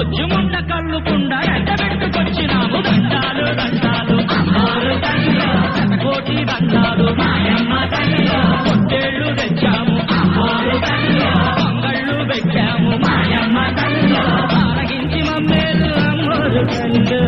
బుజ్జుముండ కళ్ళుకుండా ఎండబెట్టుకొచ్చినాము దండాలు దండాలు అమ్మోరు తల్లిలో కోటి దండాలు మాయమ్మ తల్లిలో పొట్టేళ్లు తెచ్చాము అమ్మోరు తల్లిలో పొంగళ్ళు పెట్టాము మాయమ్మ తల్లిలో ఆరగించి మమ్మేలు అమ్మోరు తల్లిలో